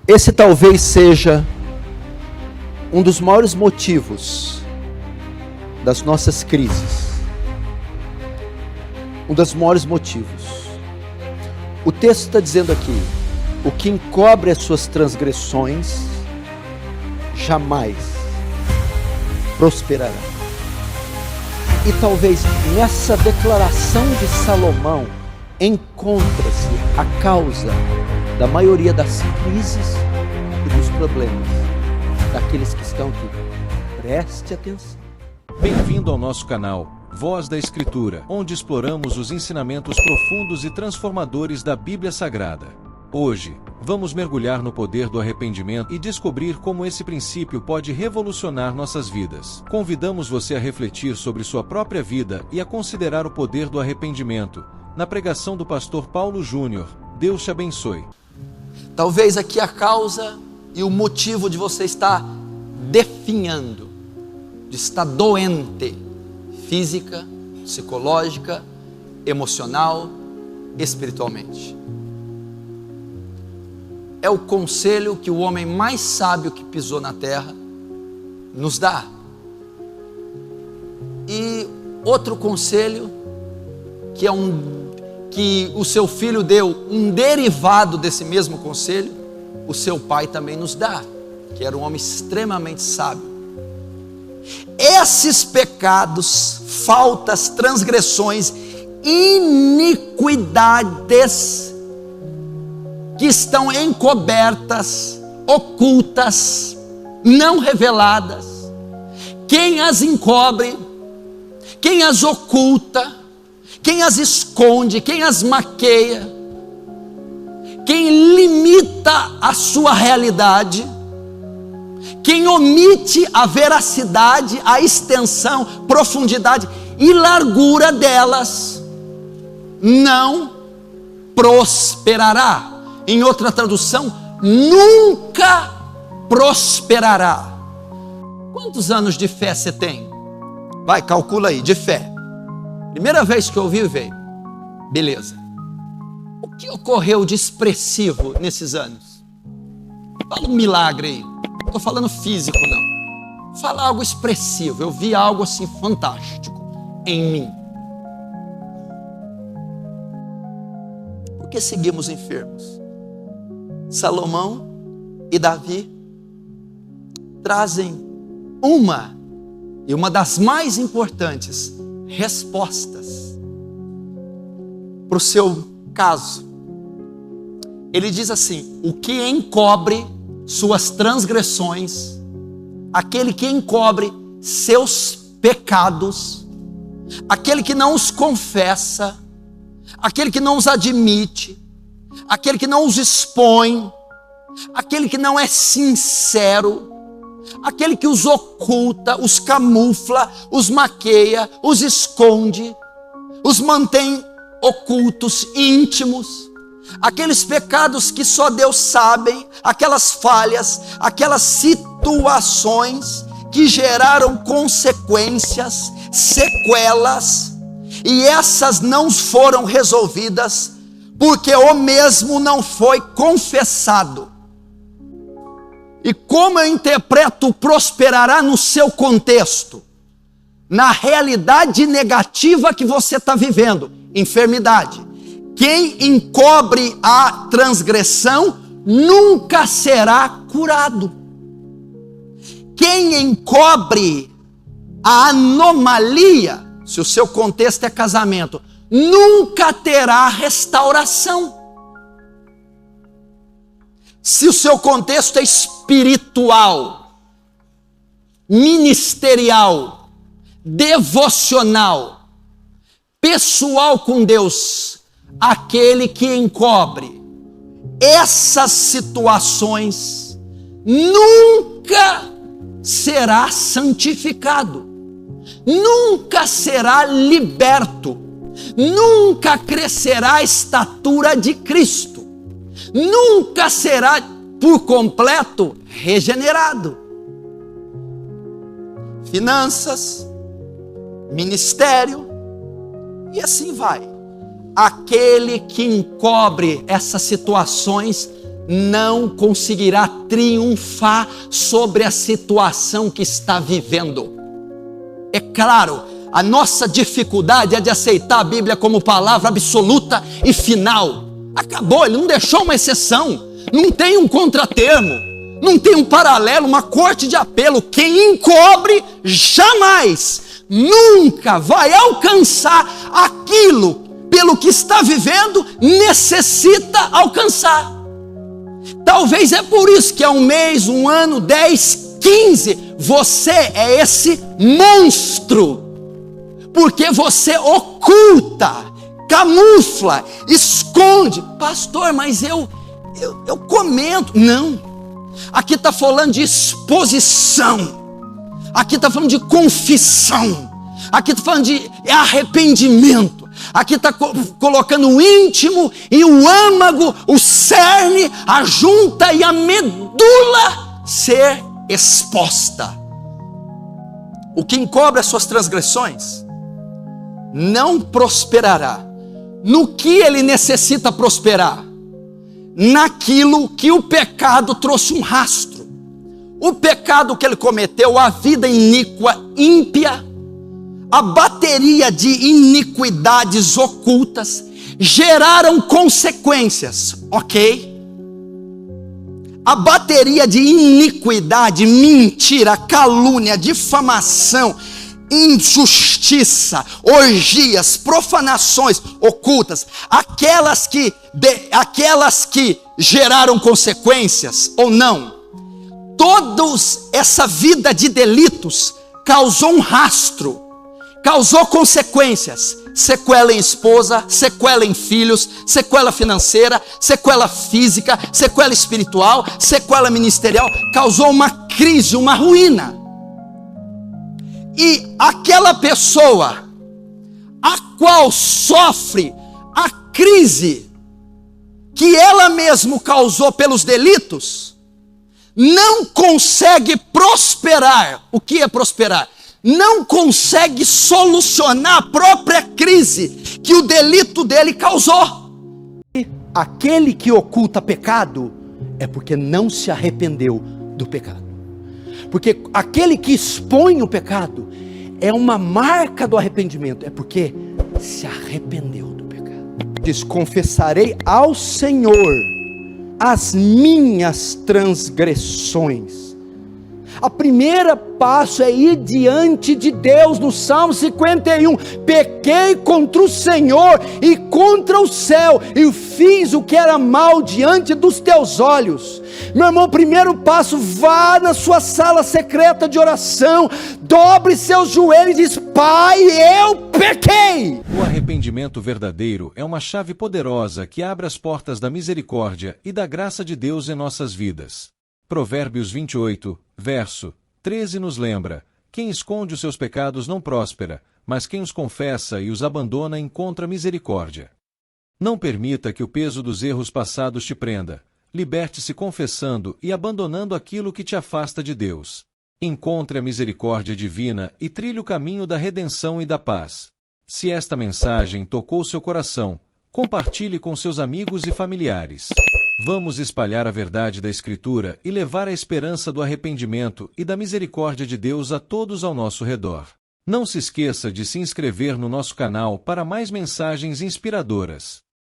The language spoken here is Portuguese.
Esse talvez seja um dos maiores motivos das nossas crises. Um dos maiores motivos. O texto está dizendo aqui: o que encobre as suas transgressões jamais prosperará. E talvez nessa declaração de Salomão encontra-se a causa da maioria das crises e dos problemas daqueles que estão aqui. Preste atenção. Bem-vindo ao nosso canal Voz da Escritura, onde exploramos os ensinamentos profundos e transformadores da Bíblia Sagrada. Hoje, vamos mergulhar no poder do arrependimento e descobrir como esse princípio pode revolucionar nossas vidas. Convidamos você a refletir sobre sua própria vida e a considerar o poder do arrependimento, na pregação do pastor Paulo Júnior. Deus te abençoe. Talvez aqui a causa e o motivo de você estar definhando, de estar doente, física, psicológica, emocional, espiritualmente. É o conselho que o homem mais sábio que pisou na terra nos dá. E outro conselho que o seu filho deu, um derivado desse mesmo conselho, o seu pai também nos dá, que era um homem extremamente sábio. Esses pecados, faltas, transgressões, iniquidades que estão encobertas, ocultas, não reveladas, quem as encobre, quem as oculta, quem as esconde, quem as maqueia, quem limita a sua realidade, quem omite a veracidade, a extensão, profundidade e largura delas, não prosperará. Em outra tradução, nunca prosperará. Quantos anos de fé você tem? Vai, calcula aí, de fé. Primeira vez que eu ouvi, veio. Beleza. O que ocorreu de expressivo nesses anos? Fala um milagre aí. Não estou falando físico, não. Fala algo expressivo. Eu vi algo assim fantástico em mim. Por que seguimos enfermos? Salomão e Davi trazem uma das mais importantes respostas para o seu caso. Ele diz assim: o que encobre suas transgressões, aquele que encobre seus pecados, aquele que não os confessa, aquele que não os admite, aquele que não os expõe, aquele que não é sincero, aquele que os oculta, os camufla, os maqueia, os esconde, os mantém ocultos, íntimos, aqueles pecados que só Deus sabe, aquelas falhas, aquelas situações que geraram consequências, sequelas, e essas não foram resolvidas porque o mesmo não foi confessado. E como eu interpreto prosperará no seu contexto? Na realidade negativa que você está vivendo, enfermidade. Quem encobre a transgressão nunca será curado. Quem encobre a anomalia, se o seu contexto é casamento, nunca terá restauração. Se o seu contexto é espiritual, ministerial, devocional, pessoal com Deus, aquele que encobre essas situações nunca será santificado, nunca será liberto, nunca crescerá a estatura de Cristo, nunca será por completo regenerado. Finanças, ministério, e assim vai. Aquele que encobre essas situações não conseguirá triunfar sobre a situação que está vivendo. É claro, a nossa dificuldade é de aceitar a Bíblia como palavra absoluta e final. Acabou, ele não deixou uma exceção, não tem um contratermo, não tem um paralelo, uma corte de apelo. Quem encobre jamais, nunca vai alcançar aquilo pelo que está vivendo necessita alcançar. Talvez é por isso que há um mês, um ano, 10, 15, você é esse monstro, porque você oculta, camufla, esconde. Pastor, mas eu comento. Não, aqui está falando de exposição, aqui está falando de confissão, aqui está falando de arrependimento, aqui está colocando o íntimo e o âmago, o cerne, a junta e a medula ser exposta. O que encobre as suas transgressões não prosperará. No que ele necessita prosperar? Naquilo que o pecado trouxe um rastro. O pecado que ele cometeu, a vida iníqua, ímpia, a bateria de iniquidades ocultas geraram consequências, ok? A bateria de iniquidade, mentira, calúnia, difamação, injustiça, orgias, profanações ocultas, aquelas que geraram consequências ou não, todos essa vida de delitos causou um rastro, causou consequências, sequela em esposa, sequela em filhos, sequela financeira, sequela física, sequela espiritual, sequela ministerial, causou uma crise, uma ruína. E aquela pessoa a qual sofre a crise que ela mesma causou pelos delitos, não consegue prosperar. O que é prosperar? Não consegue solucionar a própria crise que o delito dele causou. Aquele que oculta pecado é porque não se arrependeu do pecado. Porque aquele que expõe o pecado é uma marca do arrependimento, é porque se arrependeu do pecado. Diz: confessarei ao Senhor as minhas transgressões. A primeira passo é ir diante de Deus. No Salmo 51, pequei contra o Senhor e contra o céu, e fiz o que era mal diante dos teus olhos. Meu irmão, o primeiro passo: vá na sua sala secreta de oração, dobre seus joelhos e diz: Pai, eu pequei. O arrependimento verdadeiro é uma chave poderosa que abre as portas da misericórdia e da graça de Deus em nossas vidas. Provérbios 28, verso 13 nos lembra: quem esconde os seus pecados não próspera, mas quem os confessa e os abandona encontra misericórdia. Não permita que o peso dos erros passados te prenda. Liberte-se confessando e abandonando aquilo que te afasta de Deus. Encontre a misericórdia divina e trilhe o caminho da redenção e da paz. Se esta mensagem tocou seu coração, compartilhe com seus amigos e familiares. Vamos espalhar a verdade da Escritura e levar a esperança do arrependimento e da misericórdia de Deus a todos ao nosso redor. Não se esqueça de se inscrever no nosso canal para mais mensagens inspiradoras.